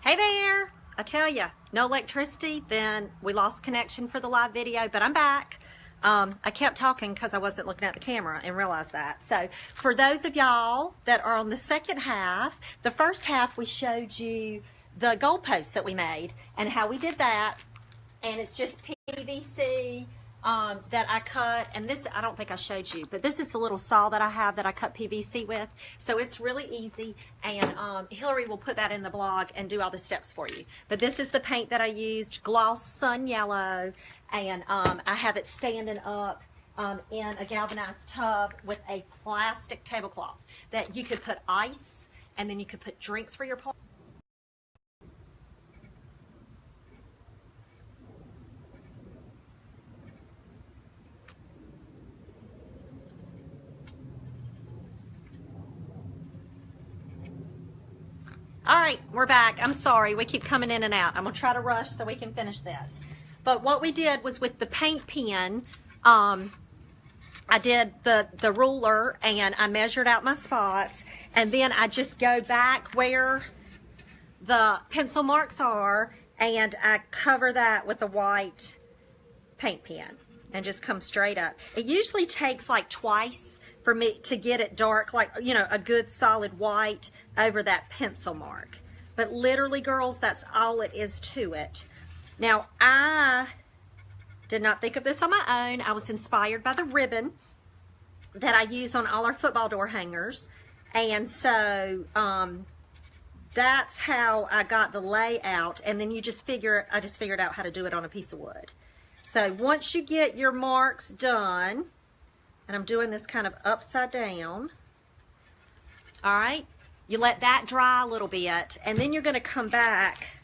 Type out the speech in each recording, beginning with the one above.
Hey there! I tell ya, no electricity, then we lost connection for the live video, but I'm back. I kept talking because I wasn't looking at the camera and realized that. So for those of y'all that are on the second half, the first half we showed you the goalposts that we made and how we did that. And it's just PVC that I cut, and this, I don't think I showed you, but this is the little saw that I have that I cut PVC with, so it's really easy, and Hillary will put that in the blog and do all the steps for you. But this is the paint that I used, gloss sun yellow, and I have it standing up in a galvanized tub with a plastic tablecloth that you could put ice, and then you could put drinks for your party. All right, we're back. I'm sorry, we keep coming in and out. I'm gonna try to rush so we can finish this. But what we did was with the paint pen, I did the ruler and I measured out my spots, and then I just go back where the pencil marks are and I cover that with a white paint pen and just come straight up. It usually takes like twice for me to get it dark, like, you know, a good solid white over that pencil mark. But literally, girls, that's all it is to it. Now, I did not think of this on my own. I was inspired by the ribbon that I use on all our football door hangers. And so that's how I got the layout. And then you just I just figured out how to do it on a piece of wood. So once you get your marks done, and I'm doing this kind of upside down, all right, you let that dry a little bit, and then you're going to come back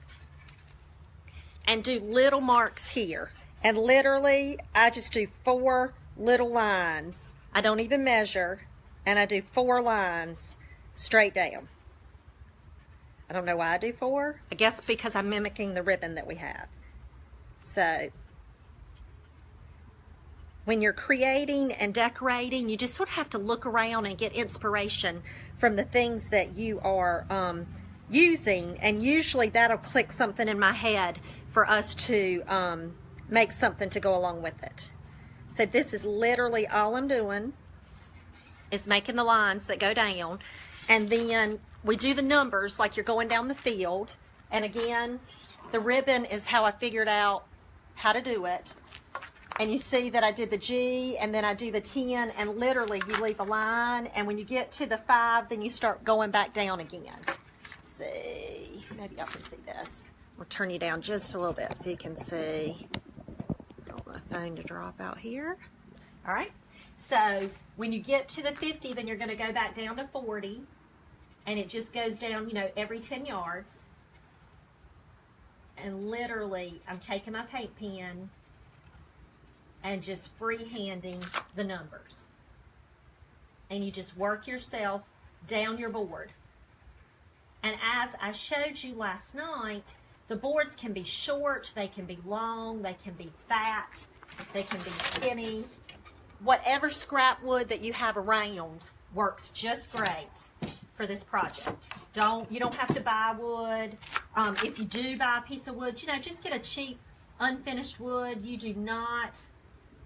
and do little marks here. And literally, I just do 4 little lines. I don't even measure, and I do 4 lines straight down. I don't know why I do 4. I guess because I'm mimicking the ribbon that we have. So when you're creating and decorating, you just sort of have to look around and get inspiration from the things that you are using, and usually that'll click something in my head for us to make something to go along with it. So this is literally all I'm doing, is making the lines that go down, and then we do the numbers like you're going down the field. And again, the ribbon is how I figured out how to do it. And you see that I did the G, and then I do the 10, and literally you leave a line, and when you get to the 5, then you start going back down again. Let's see, maybe y'all can see this. We'll turn you down just a little bit so you can see. I don't want my phone to drop out here. All right, so when you get to the 50, then you're gonna go back down to 40, and it just goes down, you know, every 10 yards. And literally, I'm taking my paint pen and just freehanding the numbers. And you just work yourself down your board. And as I showed you last night, the boards can be short, they can be long, they can be fat, they can be skinny. Whatever scrap wood that you have around works just great for this project. You don't have to buy wood. If you do buy a piece of wood, you know, just get a cheap, unfinished wood. You do not.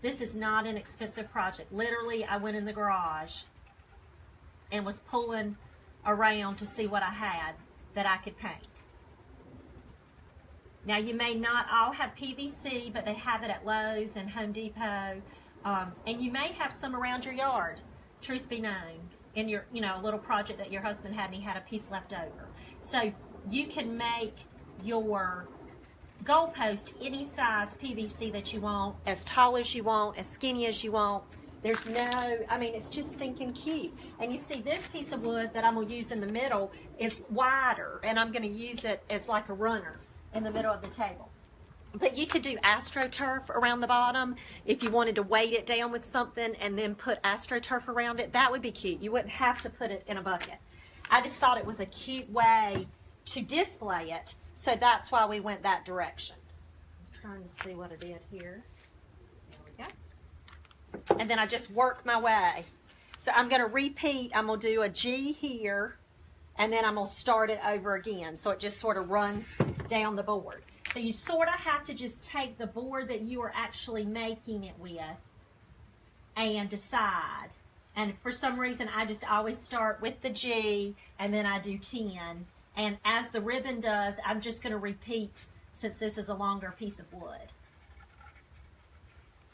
This is not an expensive project. Literally, I went in the garage and was pulling around to see what I had that I could paint. Now, you may not all have PVC, but they have it at Lowe's and Home Depot. And you may have some around your yard, truth be known, in your, you know, little project that your husband had and he had a piece left over. So you can make your goalpost any size PVC that you want, as tall as you want, as skinny as you want. There's no, I mean, it's just stinking cute. And you see this piece of wood that I'm gonna use in the middle is wider, and I'm gonna use it as like a runner in the middle of the table. But you could do AstroTurf around the bottom if you wanted to weight it down with something and then put AstroTurf around it. That would be cute. You wouldn't have to put it in a bucket. I just thought it was a cute way to display it. So that's why we went that direction. I'm trying to see what I did here. There we go. And then I just work my way. So I'm going to repeat. I'm going to do a G here, and then I'm going to start it over again. So it just sort of runs down the board. So you sort of have to just take the board that you are actually making it with and decide. And for some reason, I just always start with the G, and then I do 10. And as the ribbon does, I'm just going to repeat, since this is a longer piece of wood.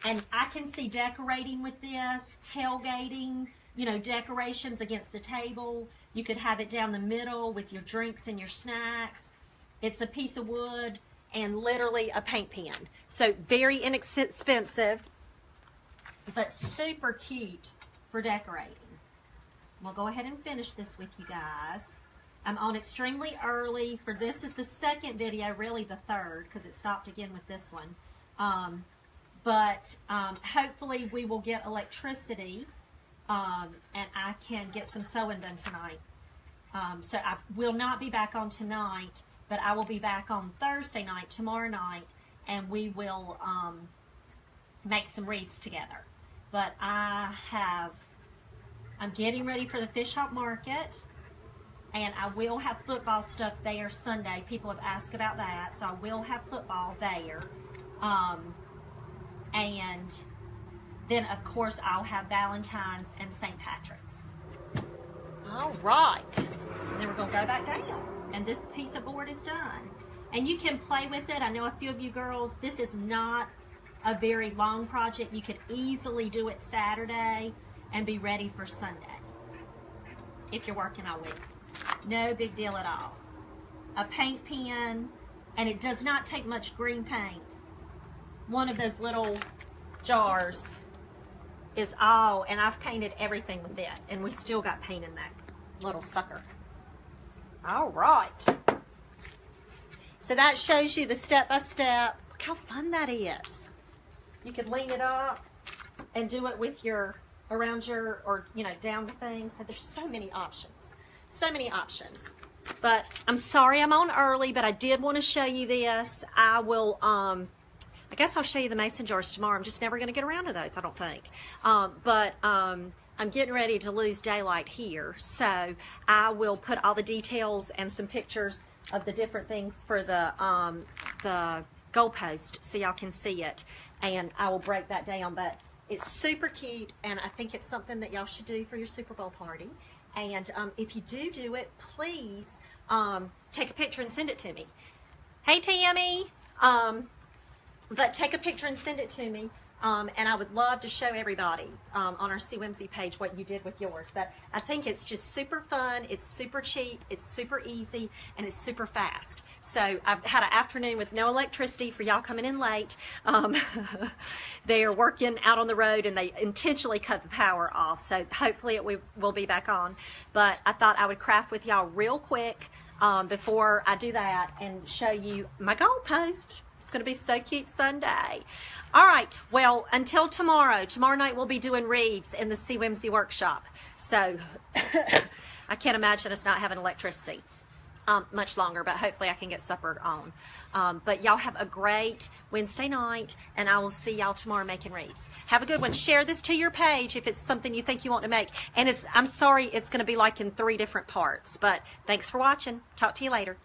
And I can see decorating with this, tailgating, you know, decorations against the table. You could have it down the middle with your drinks and your snacks. It's a piece of wood and literally a paint pen. So very inexpensive, but super cute for decorating. We'll go ahead and finish this with you guys. I'm on extremely early for this. Is the second video, really the third, because it stopped again with this one. Hopefully we will get electricity and I can get some sewing done tonight. So I will not be back on tonight, but I will be back on Thursday night, tomorrow night, and we will make some wreaths together. But I'm getting ready for the Fish Hawk Market, and I will have football stuff there Sunday. People have asked about that, so I will have football there. And then, of course, I'll have Valentine's and St. Patrick's. All right. And then we're going to go back down. And this piece of board is done. And you can play with it. I know a few of you girls, this is not a very long project. You could easily do it Saturday and be ready for Sunday if you're working all week. No big deal at all. A paint pen, and it does not take much green paint. One of those little jars is all, and I've painted everything with it, and we still got paint in that little sucker. All right. So that shows you the step-by-step. Look how fun that is. You could lean it up and do it with your, around your, or, you know, down the thing. So there's so many options. So many options. But I'm sorry I'm on early, but I did want to show you this. I will, I guess I'll show you the mason jars tomorrow. I'm just never going to get around to those, I don't think. I'm getting ready to lose daylight here, so I will put all the details and some pictures of the different things for the goalpost so y'all can see it, and I will break that down. But it's super cute, and I think it's something that y'all should do for your Super Bowl party. And if you do it, please take a picture and send it to me. Hey, Tammy. But take a picture and send it to me, and I would love to show everybody on our CWMZ page what you did with yours. But I think it's just super fun, it's super cheap, it's super easy, and it's super fast. So I've had an afternoon with no electricity for y'all coming in late. They are working out on the road, and they intentionally cut the power off, so hopefully it will be back on. But I thought I would craft with y'all real quick before I do that and show you my goalpost. It's going to be so cute Sunday. All right, well, until tomorrow. Tomorrow night we'll be doing wreaths in the CWMZ workshop. So I can't imagine us not having electricity much longer, but hopefully I can get supper on. But y'all have a great Wednesday night, and I will see y'all tomorrow making wreaths. Have a good one. Share this to your page if it's something you think you want to make. And I'm sorry it's going to be like in 3 different parts, but thanks for watching. Talk to you later.